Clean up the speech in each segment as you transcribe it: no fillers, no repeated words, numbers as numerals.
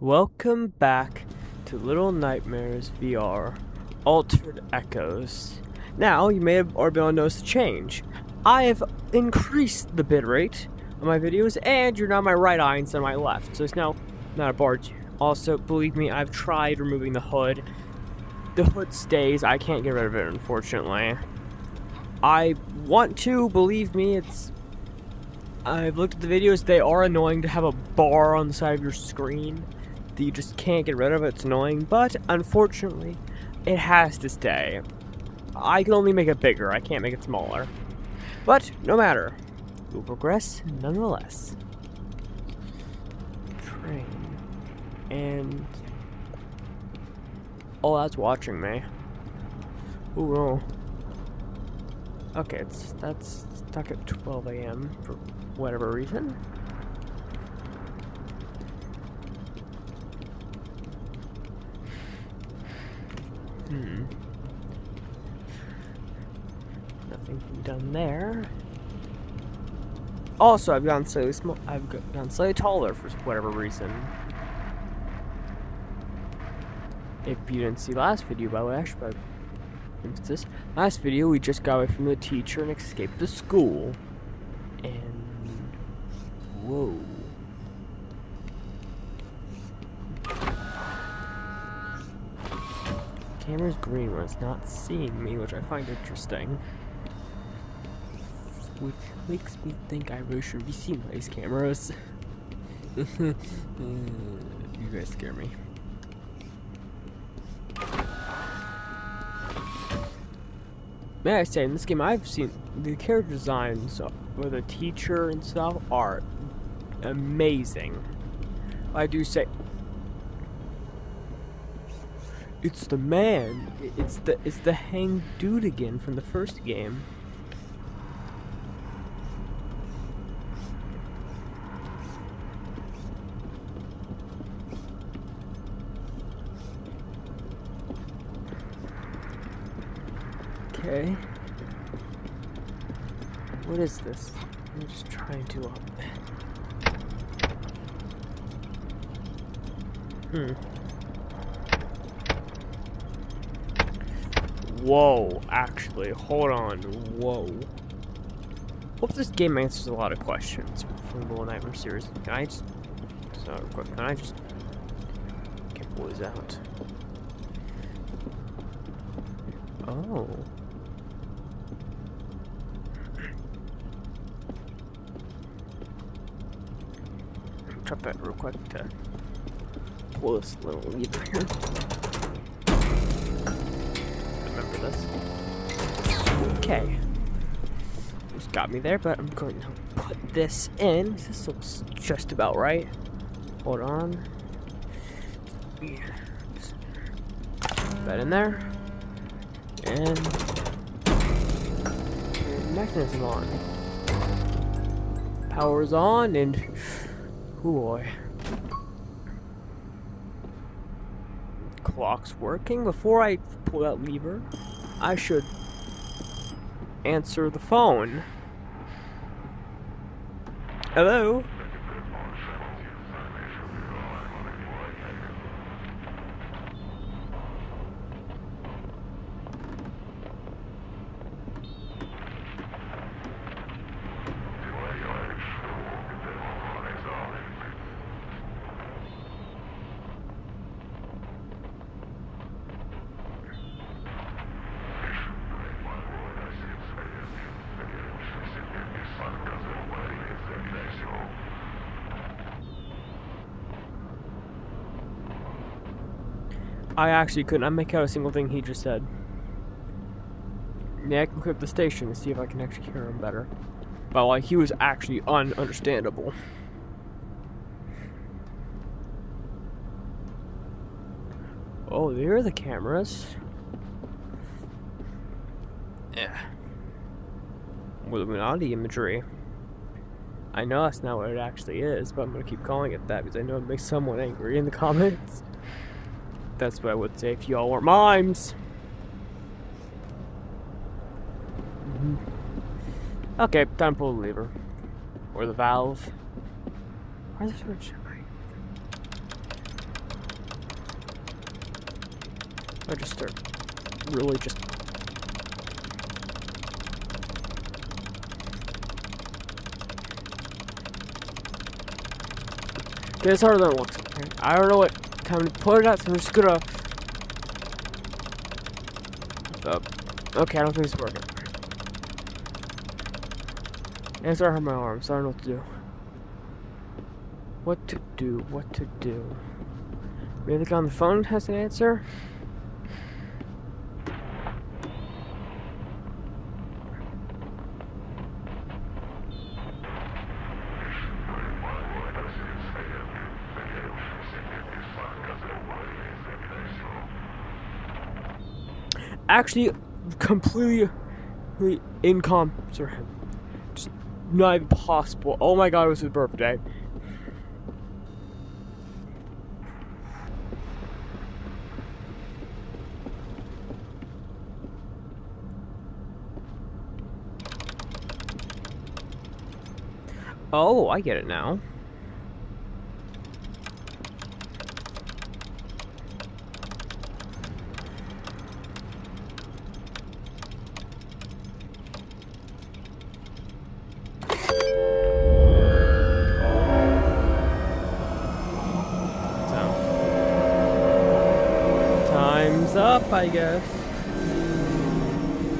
Welcome back to Little Nightmares VR Altered Echoes. Now, you may have already been able to notice a change. I have increased the bitrate of my videos, and you're now on my right eye instead of my left, so it's now not a bar. Also, believe me, I've tried removing the hood. The hood stays. I can't get rid of it, unfortunately. I want to, believe me, I've looked at the videos. They are annoying to have a bar on the side of your screen. You just can't get rid of it. It's annoying, but unfortunately it has to stay. I can only make it bigger, I can't make it smaller, but no matter, we'll progress nonetheless. Train, and oh, that's watching me. Ooh, no. Okay, that's stuck at 12 a.m. for whatever reason. Nothing done there. Also, I've gotten slightly slightly taller for whatever reason. If you didn't see last video, by the way, actually, emphasis. Last video, we just got away from the teacher and escaped the school. And whoa. Camera's green when it's not seeing me, which I find interesting. Which makes me think I really should be seeing these cameras. You guys scare me. May I say, in this game I've seen the character designs for the teacher and stuff are amazing. I do say it's the man. It's the hang dude again from the first game. Okay. What is this? I'm just trying to Whoa, actually, hold on. Whoa. Hope this game answers a lot of questions from the Little Nightmare series. Can I just get boys out? Oh. Try that real quick to pull this little lever here. Remember this. Okay. Just got me there, but I'm going to put this in. This looks just about right. Hold on. Put that in there. And mechanism on. Power's on, and oh boy. Clock's working. Before I pull that lever, I should answer the phone. Hello? I actually couldn't make out a single thing he just said. Yeah, I can click the station and see if I can actually hear him better. But like, he was actually ununderstandable. Oh, there are the cameras. Yeah. Illuminati imagery. I know that's not what it actually is, but I'm gonna keep calling it that because I know it makes someone angry in the comments. That's what I would say if y'all weren't mimes. Okay, time to pull the lever. Or the valve. Where's the switch? I just start really just. Okay, it's harder than it looks. Okay? I don't know what time to put it at, so I'm just gonna. Okay, I don't think it's working. Answer, I hurt my arm, so I don't know what to do. What to do? What to do? Maybe the guy on the phone has an answer? Actually, completely incomprehensible. Just not even possible. Oh my god, it was his birthday. Oh, I get it now. Time's up, I guess.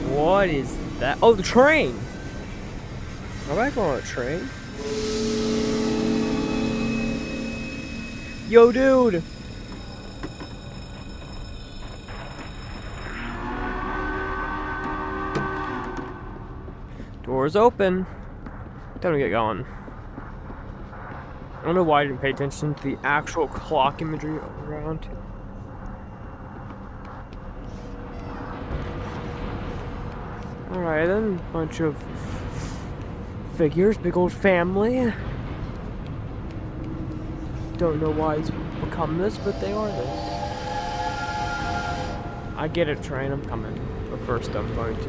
What is that? Oh, the train! Am I going on a train? Yo, dude! Doors open. Time to get going. I don't know why I didn't pay attention to the actual clock imagery around. Alright then, bunch of figures, big old family. Don't know why it's become this, but they are this. I get it, train, I'm coming. But first I'm going to,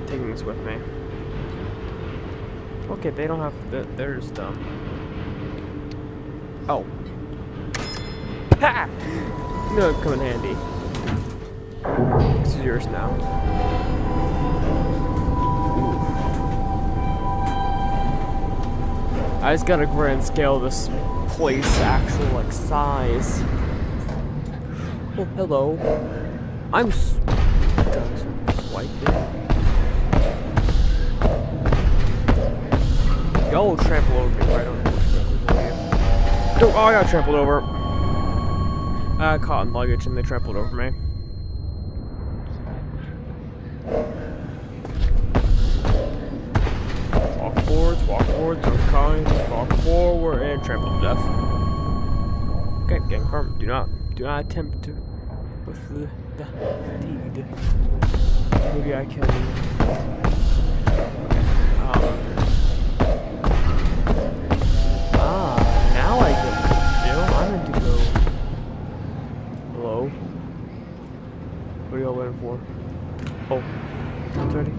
taking this with me. Okay, they don't have, they're just, oh. Ha! No, it'd come in handy. This is yours now. I just gotta grand scale this place actual like size. Oh, hello. I'm swiping. Y'all trample over me, right on. Oh, I got trampled over. I caught in luggage and they trampled over me. Walk forwards, unkind, walk forward, and trample to death. Okay, getting karma. Do not attempt to with the deed. Maybe I can. Now I can. I'm meant to go. Hello. What are y'all waiting for? Oh, it's ready.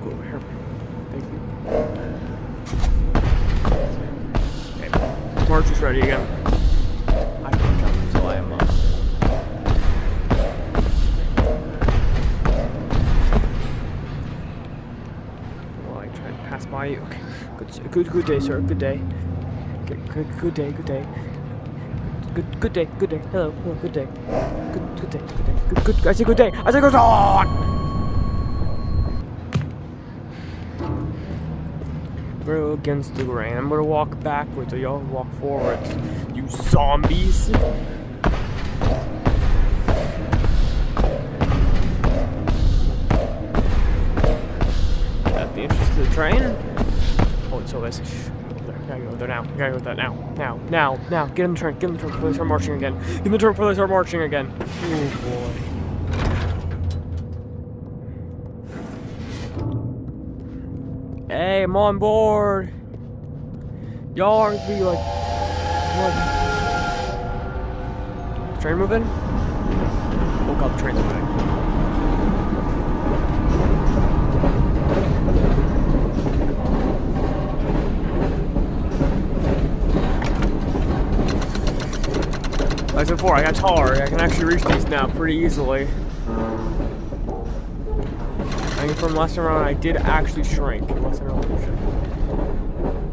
Go over here. Thank you. Okay. March is ready again. I can't jump, so I am on. Well, I try to pass by you. Okay. Good day, sir. Good day. Good day. Good day. Hello. Good day. Good day. I say good day. I say good on. We're against the grain. I'm gonna walk backwards, so y'all walk forwards. You zombies! At the entrance to the train? Oh, it's always. Gotta go there now. Gotta go there now. Now. Get in the train. Before they start marching again. Get in the train before they start marching again. Oh boy. Hey, I'm on board. Y'all aren't be like, what? Train moving? Oh god, the train's moving. As before, I got taller. I can actually reach these now pretty easily. I think from last time around, I did actually shrink. It wasn't an illusion.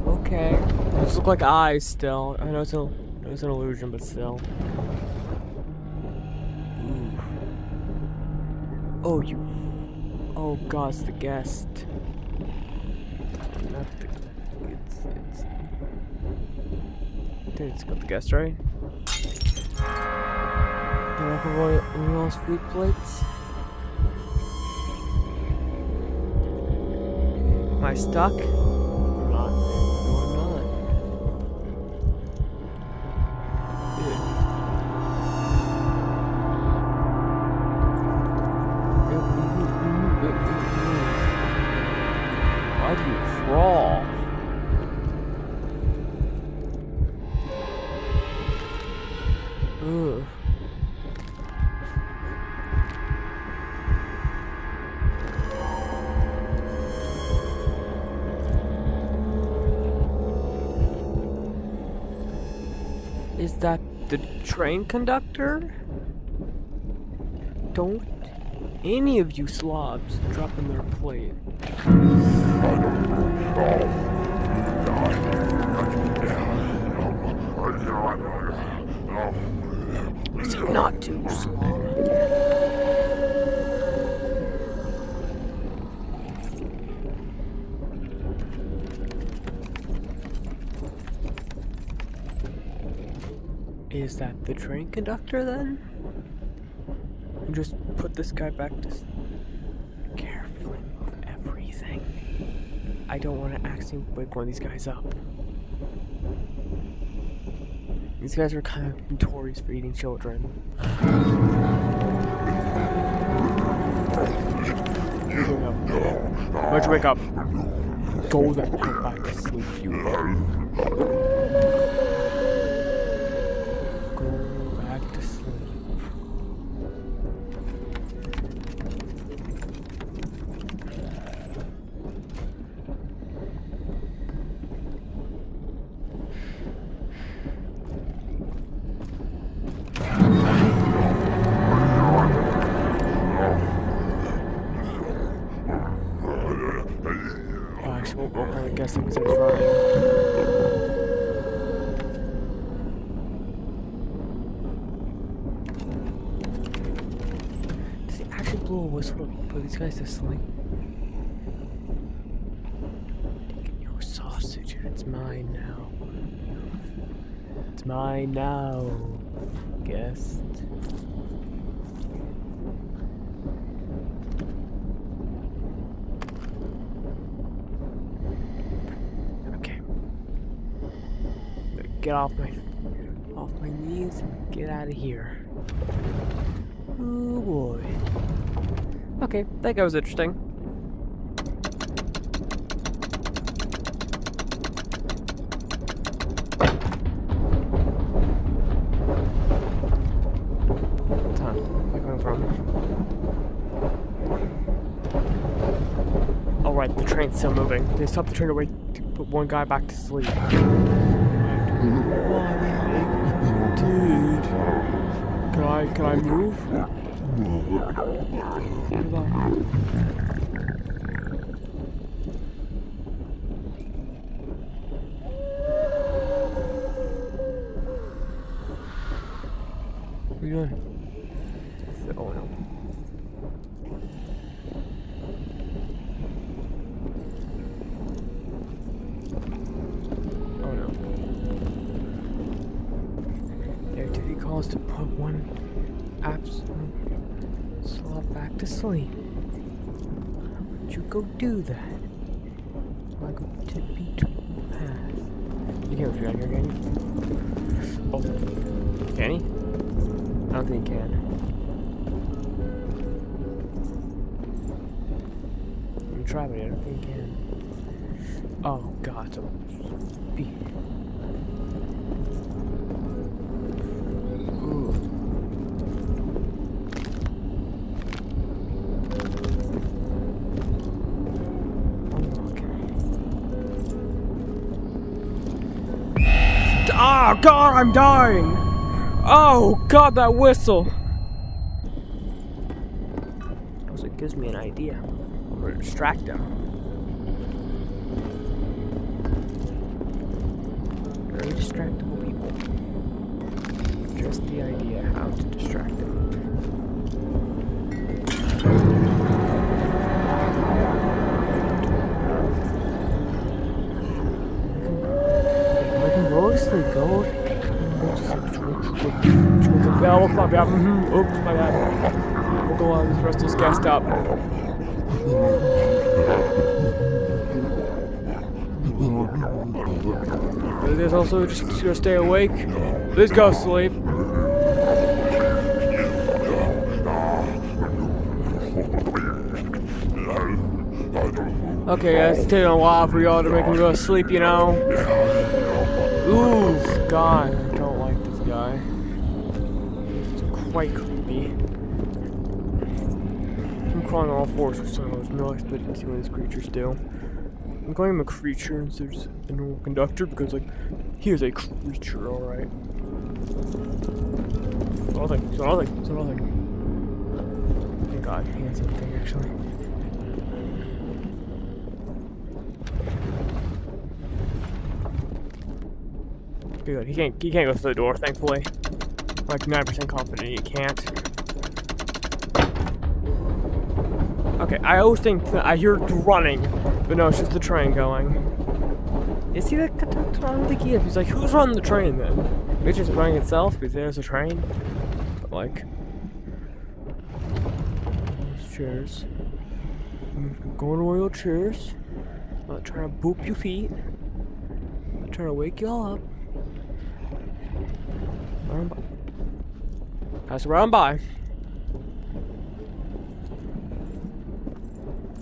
Okay. These look like eyes still. I know it's an illusion, but still. Ooh. Oh, you. Oh, God, it's the guest. Not the. It's. Dude, it's got the guest, right? The Royal's food plates. Am I stuck? I'm not. No, I'm not. Why do you crawl? Ugh. Is that the train conductor? Don't any of you slobs drop in their plate. Is it not too slow? Is that the train conductor then? And just put this guy back to... Carefully move everything. I don't want to accidentally wake one of these guys up. These guys are kind of notorious for eating children. Why'd you wake up? Go back to sleep, you. I guess it was running. Does he actually blow a whistle to put these guys to sleep? Taking your sausage and it's mine now. It's mine now, guest. Get off my knees and get out of here. Oh boy. Okay, that guy was interesting. Where am I coming from? Oh right, the train's still moving. They stopped the train to wait to put one guy back to sleep. Dude, can I move? What are you doing? Oh no. To put one absolute slob back to sleep. How would you go do that? I go tippy toe path. You can't reach out here, can you? Oh, can he? I don't think he can. I'm gonna try, but I don't think he can. Oh God, so speed. Oh God, I'm dying! Oh god, that whistle! Also, it gives me an idea. I'm gonna distract him. Very distractible people. Just the idea how to distract them. Make him mostly gold. Yeah, look, my bad. Oops, my bad. We'll go on. This rest is gassed up. There's also just gonna stay awake. Please go sleep. Okay, guys, it's taking a while for y'all to make him go to sleep, you know? Ooh, God, I don't like this guy. It's quite creepy. I'm crawling on all fours for some of no expecting to see what these creatures do. I'm calling him a creature instead of a normal conductor because, like, he is a creature, alright. Nothing. Thank God, he had something actually. Good. He can't go through the door, thankfully. I'm like 9% confident he can't. Okay, I always think that I hear running, but no, it's just the train going. Is he the conductor? I don't think he is. He's like, who's running the train then? Maybe it's just running itself because there's a train. But like, those chairs. I'm going to royal chairs. I'm not trying to boop your feet. I'm not trying to wake y'all up. Pass around by.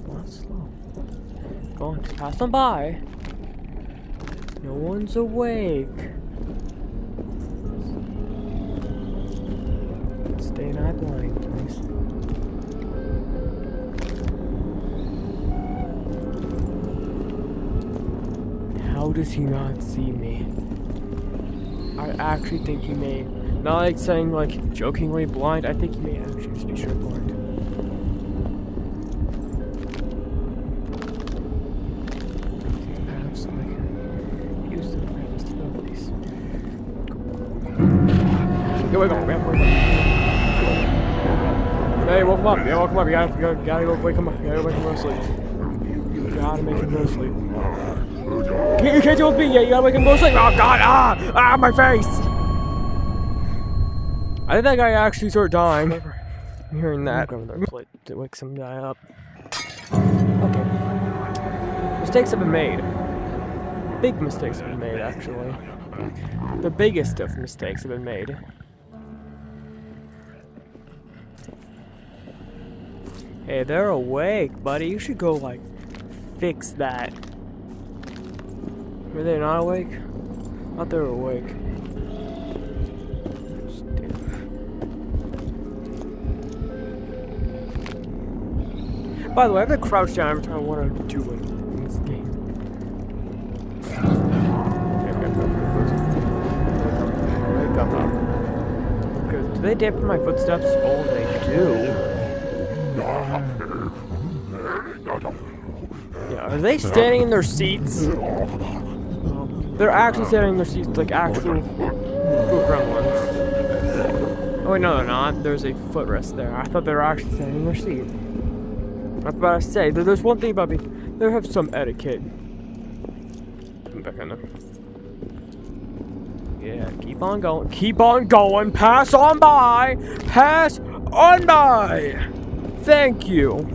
Not slow. Go on, just pass on by. No one's awake. Stay not blind, please. How does he not see me? I actually think he may, not like saying like jokingly blind, I think he may actually just be sure blind. Perhaps I can use the perhaps to know these. Yo, wake up, wake up. Hey, woke him up, yeah, woke him up, you gotta go wake him up, you gotta wake him up to sleep. You gotta make him go to sleep. You can't deal with me yet, you gotta make him go to sleep. Oh god, my face! I think that guy actually started dying. I'm hearing that. I'm going to wake some guy up. Okay. Mistakes have been made. Big mistakes have been made, actually. The biggest of mistakes have been made. Hey, they're awake, buddy. You should go, like, fix that. Are they not awake? I thought they were awake. By the way, I have to crouch down every time I want to do it in this game. Wake up. Because do they dampen my footsteps? Oh, they do. Yeah, are they standing in their seats? They're actually standing in their seats like actual gremlins. Oh wait, no they're not. There's a footrest there. I thought they were actually standing in their seat. I was about to say, there's one thing about me. They have some etiquette. I'm back in there. Yeah, keep on going. Keep on going. Pass on by. Pass on by. Thank you.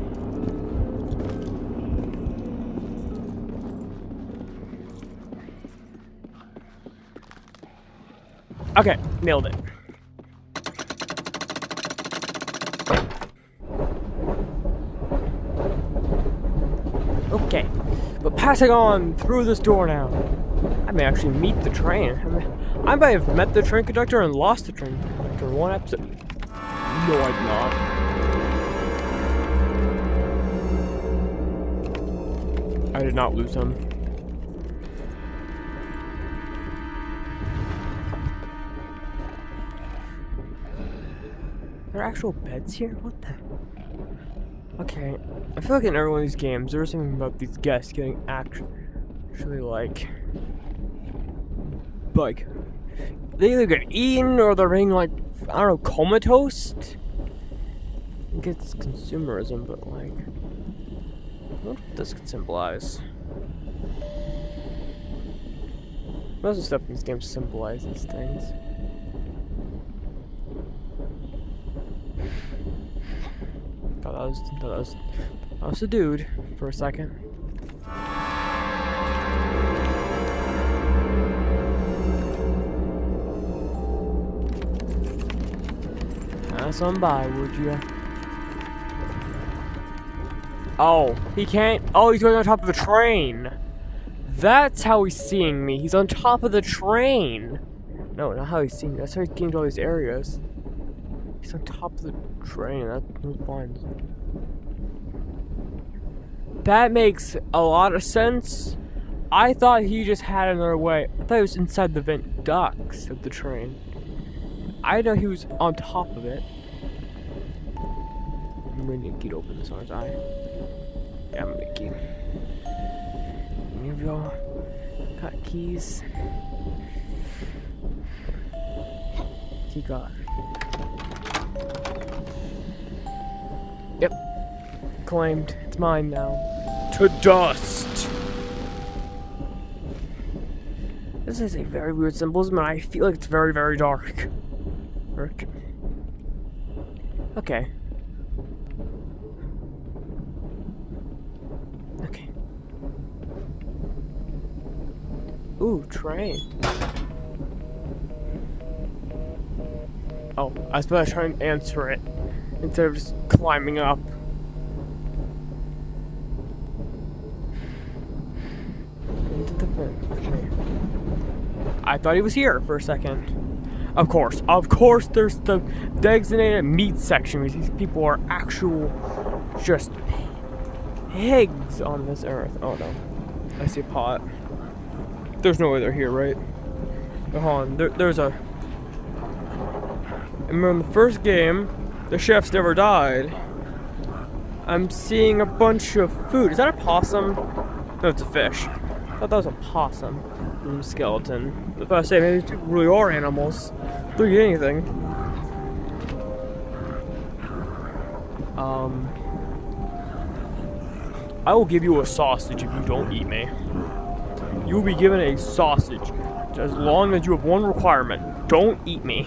Okay, nailed it. Okay, but passing on through this door now. I may actually meet the train. I may have met the train conductor and lost the train conductor in one episode. No, I did not. I did not lose him. there are actual beds here? What the? Okay, I feel like in every one of these games, there's something about these guests getting actually like they either get eaten or they're being like, I don't know, comatose. I think it's consumerism, but like, what this could symbolize? Most of the stuff in these games symbolizes things. Thought that was a dude for a second. Pass on by, would you? Oh, he can't. Oh, he's going on top of the train. That's how he's seeing me. He's on top of the train. No, not how he's seeing me. That's how he's getting to all these areas. He's on top of the train. That's blind. That makes a lot of sense. I thought he just had another way. I thought he was inside the vent ducts of the train. I know he was on top of it. I'm gonna get open this, aren't I? Yeah, I'm Mickey. Any of y'all got keys? Key got. Yep. Claimed. It's mine now. To dust! This is a very weird symbolism, and I feel like it's very, very dark. Okay. Okay. Ooh, train. Oh, I was about to try and answer it instead of just climbing up. Into the vent. I thought he was here for a second. Of course, there's the designated meat section because these people are actual, just pigs on this earth. Oh no, I see a pot. There's no way they're here, right? But hold on, there's a. I remember in the first game, the chefs never died. I'm seeing a bunch of food. Is that a possum? No, it's a fish. I thought that was a possum. Skeleton. If I say maybe these people really are animals, they'll eat anything. I will give you a sausage if you don't eat me. You will be given a sausage as long as you have one requirement: don't eat me.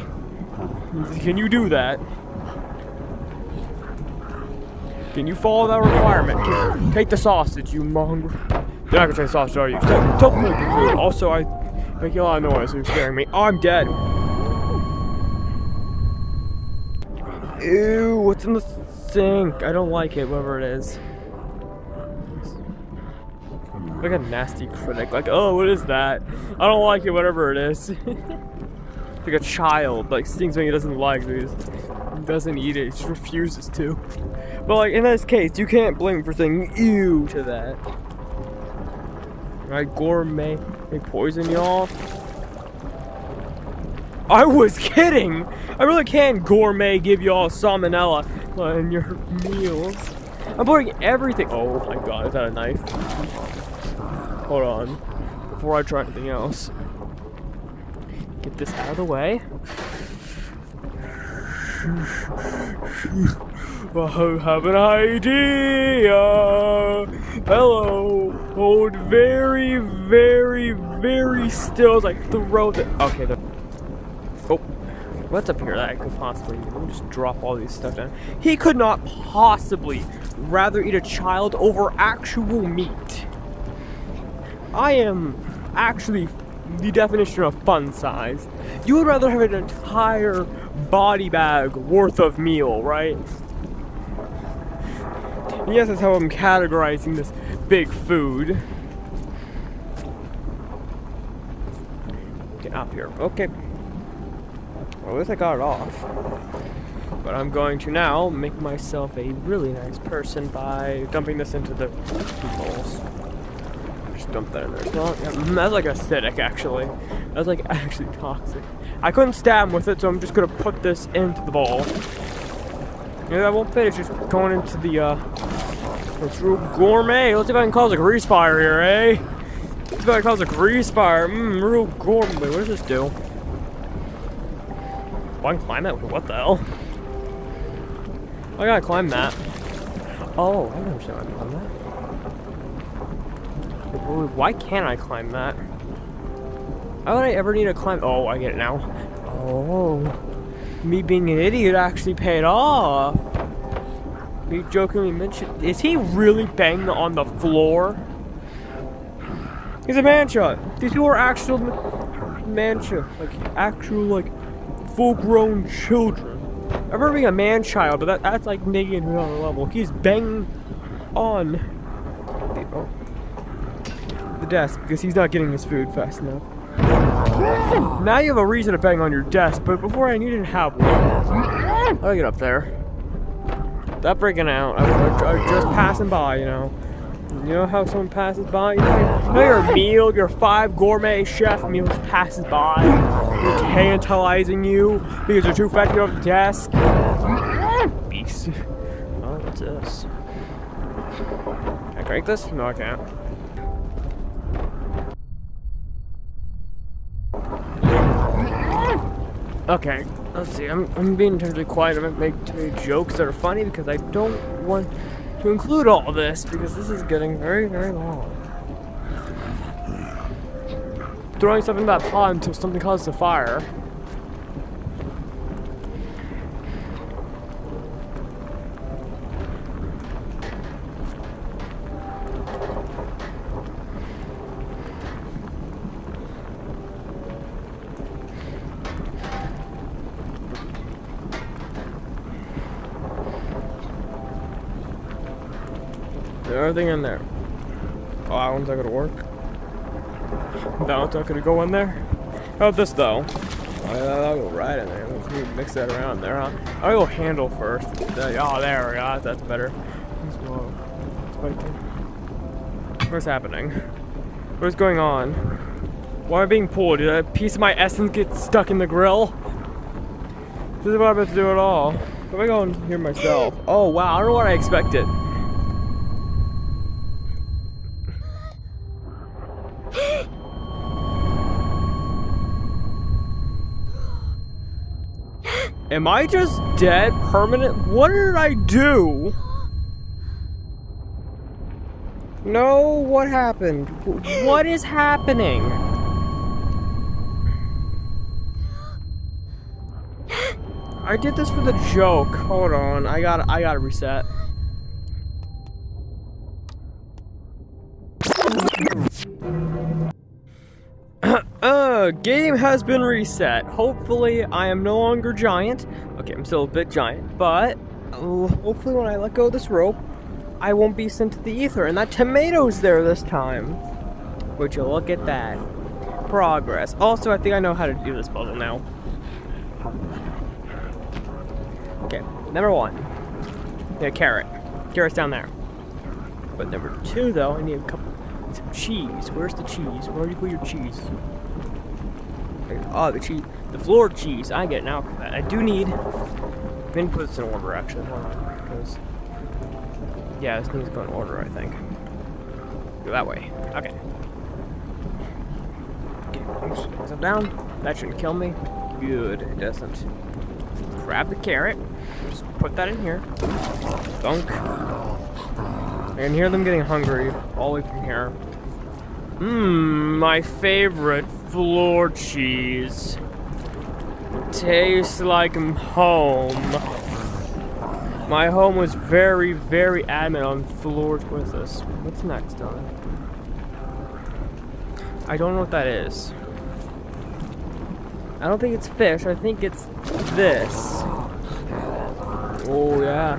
Can you do that? Can you follow that requirement? Take the sausage, you mongrel. You're not gonna take sausage, are you? Don't make the food. Also, I make a lot of noise, so you're scaring me. Oh, I'm dead. Ew, what's in the sink? I don't like it, whatever it is. Like a nasty critic. Like, oh, what is that? I don't like it, whatever it is. Like a child, like seeing something he doesn't like, so he just doesn't eat it. He just refuses to. But like in this case, you can't blame me for saying ew to that. Right, gourmet, they poison y'all. I was kidding! I really can gourmet give y'all salmonella in your meals. I'm putting everything. Oh my god, is that a knife? Hold on. Before I try anything else. Get this out of the way. I have an idea. Hello. Hold very, very, very still. Like throw the. Okay. Oh, what's up here that I could possibly? Let me just drop all these stuff down. He could not possibly rather eat a child over actual meat. I am actually the definition of fun-sized. You would rather have an entire body bag worth of meal, right? Yes, that's how I'm categorizing this big food. Get up here. Okay. Well, at least I got it off. But I'm going to now make myself a really nice person by dumping this into the bowls. Just dump that in there as well. Yeah, that's like acidic, actually. That's like actually toxic. I couldn't stab him with it, so I'm just gonna put this into the bowl. Yeah, I won't finish. Just going into the, let's real gourmet. Let's see if I can cause a grease fire here, eh? Let's see if I can cause a grease fire. Real gourmet. What does this do? Oh, I can climb that? What the hell? I gotta climb that. Oh, I understand why I can climb that. Why can't I climb that? Why would I ever need to climb? Oh, I get it now. Oh. Me being an idiot actually paid off. Me jokingly mentioned. Is he really banging on the floor? He's a mancha. These people are actual mancha. Like, actual, like, full-grown children. I remember being a man-child, but that's like negative on a level. He's banging on the desk because he's not getting his food fast enough. Now you have a reason to bang on your desk, but before I didn't have one. I'll get up there. Stop freaking out. I'm just passing by, you know. You know how someone passes by? You know your meal, your 5 gourmet chef meals passes by. They're tantalizing you because you're too fat to get off the desk. Beast. Oh, what's this? Can I crank this? No, I can't. Okay, let's see. I'm being intentionally quiet. I'm gonna make too many jokes that are funny because I don't want to include all this because this is getting very, very long. Throwing stuff in that pot until something causes a fire. Everything in there. Oh, that one's not gonna work. That one's not gonna go in there. How about this though? I'll go right in there. Let's mix that around there, huh? I'll go handle first. Oh, there we go. That's better. What's happening? What's going on? Why am I being pulled? Did a piece of my essence get stuck in the grill? This is what I'm about to do at all. Let me go in here myself. Oh wow, I don't know what I expected. Am I just dead permanent? What did I do? No, what happened? What is happening? I did this for the joke. Hold on, I gotta reset. Game has been reset. Hopefully, I am no longer giant. Okay, I'm still a bit giant, but hopefully when I let go of this rope, I won't be sent to the ether. And that tomato's there this time. Would you look at that? Progress. Also, I think I know how to do this puzzle now. Okay, number 1. Yeah, carrot. Carrot's down there. But number 2, though, I need a couple. Some cheese. Where's the cheese? Where do you put your cheese? Oh, the cheese. The floor cheese. I get it now. I do need. I didn't put this in order, actually. Hold on. Because. Yeah, this needs to go in order, I think. Go that way. Okay. Okay. Once I'm down. That shouldn't kill me. Good. It doesn't. Grab the carrot. Just put that in here. Dunk. I can hear them getting hungry all the way from here. My favorite floor cheese. Tastes like home. My home was very, very adamant on floor. What is this? What's next on? I don't know what that is. I don't think it's fish. I think it's this. Oh yeah.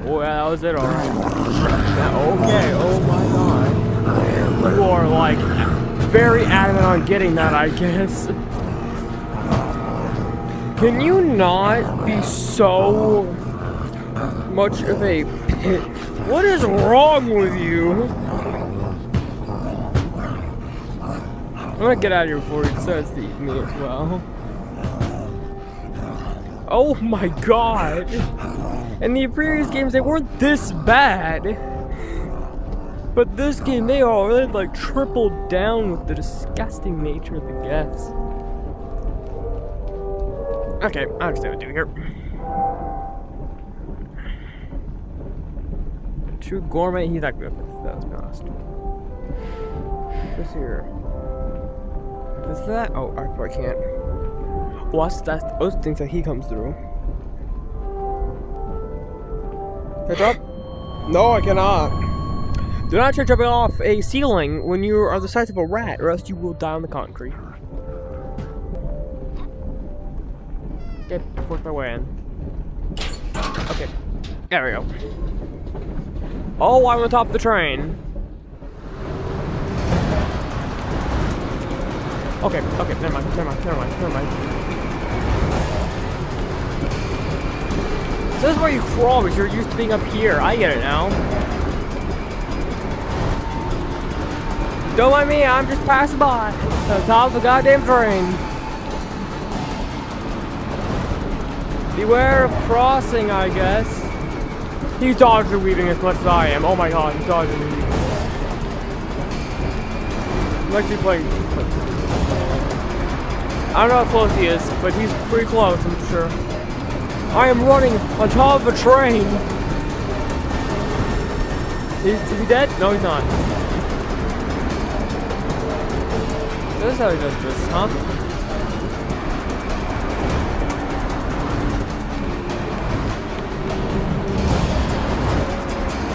Oh yeah, that was it, alright. Yeah, okay, oh my god. You are, like, very adamant on getting that, I guess. Can you not be so much of a pit? What is wrong with you? I'm gonna get out of here before he starts to eat me as well. Oh my god. In the previous games, they weren't this bad. But this game, they already like tripled down with the disgusting nature of the guests. Okay, I understand what to do here. True gourmet, he's not good for this, let's be honest. What's here? Is that? Oh, I probably can't. Watch that, those things that he comes through. Can I drop? No, I cannot. Do not try jumping off a ceiling when you are the size of a rat, or else you will die on the concrete. Okay, force my way in. Okay, there we go. Oh, I'm on top of the train. Okay, never mind. So this is where you crawl, because you're used to being up here. I get it now. Don't mind me, I'm just passing by the top of the goddamn train. Beware of crossing, I guess. He's dodging and weaving as much as I am. Oh my god, he's dodging and weaving. I'm actually playing. I don't know how close he is, but he's pretty close, I'm sure. I am running on top of a train. Is he dead? No, he's not. This is how he does this, huh?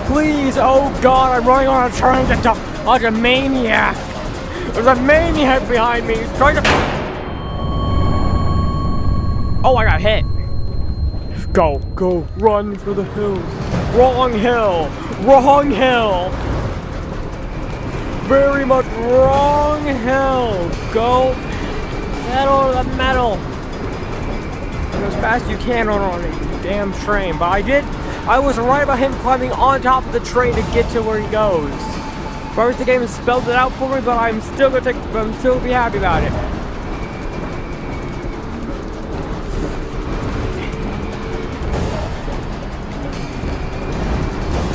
Please, oh god, I'm running on a train like a maniac. There's a maniac behind me. He's trying to... Oh, I got hit. Go, run for the hills. Wrong hill. Very much wrong hill. Go pedal to the metal. As fast as you can on a damn train. But I was right about him climbing on top of the train to get to where he goes. First, the game has spelled it out for me, but I'm still gonna be happy about it.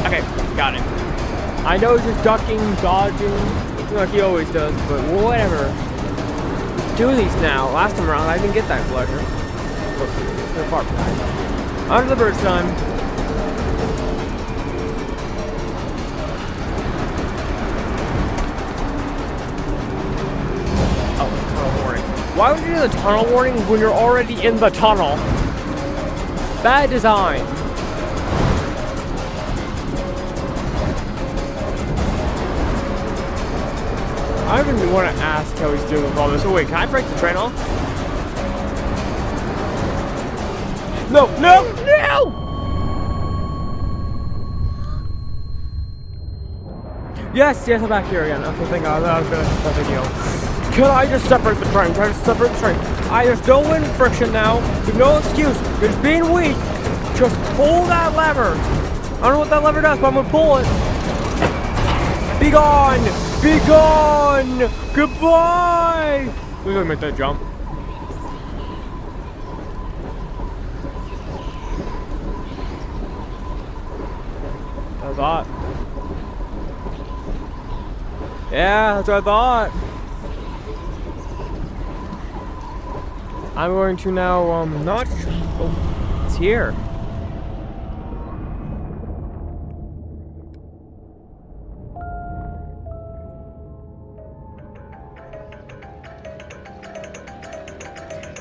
Okay, got it. I know he's just ducking, dodging, like he always does, but whatever. Do these now. Last time around, I didn't get that pleasure. They're far behind. Under the bridge time. Oh, tunnel warning. Why would you do the tunnel warning when you're already in the tunnel? Bad design. I don't even want to ask how he's doing with all this. Oh wait, can I break the train off? No! Yes, I'm back here again. Okay, thank God. That was a big deal. Can I just separate the train? There's no wind friction now. There's no excuse. You're just being weak. Just pull that lever. I don't know what that lever does, but I'm gonna pull it. Be gone! Goodbye! We're gonna make that jump. That's what I thought. Yeah, that's what I thought. I'm going to now, not... Oh, it's here.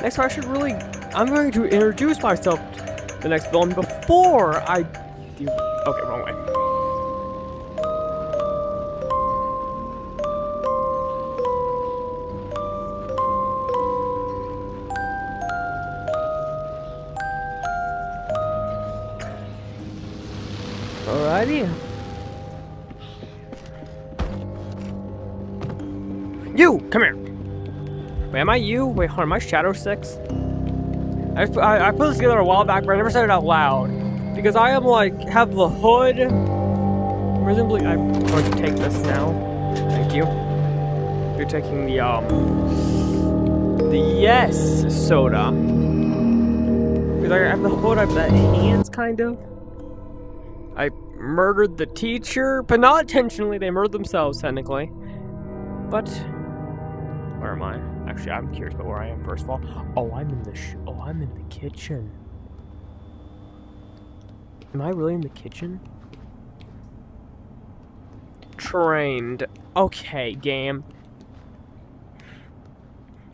Next time I'm going to introduce myself to the next villain before I do... Okay, wrong way. Alrighty. You! Come here! Wait, am I you? Wait, hold on, am I Shadow 6? I put this together a while back, but I never said it out loud. Because I am like, have the hood. Presumably, I'm going to take this now. Thank you. You're taking the yes soda. Because I have the hood, I have the hands, kind of. I murdered the teacher, but not intentionally. They murdered themselves, technically. But where am I? Actually, I'm curious about where I am. First of all, I'm in the I'm in the kitchen. Am I really in the kitchen? Trained. Okay, game.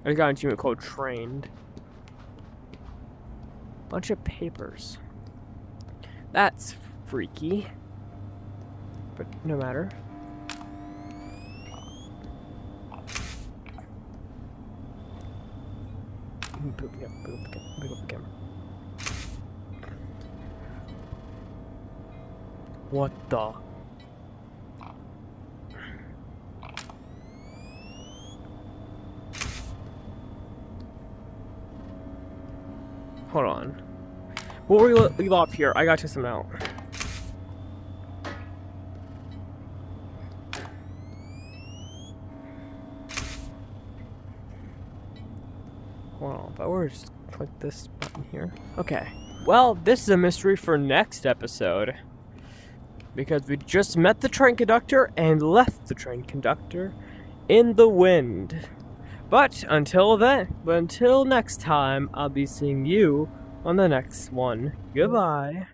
I got an achievement called Trained. Bunch of papers. That's freaky. But no matter. Boop up the camera. What the? Hold on. Before we leave off here, I gotta test them out. Hold on, if I were to just click this button here. Okay. Well, this is a mystery for next episode. Because we just met the train conductor and left the train conductor in the wind. But until next time, I'll be seeing you on the next one. Goodbye.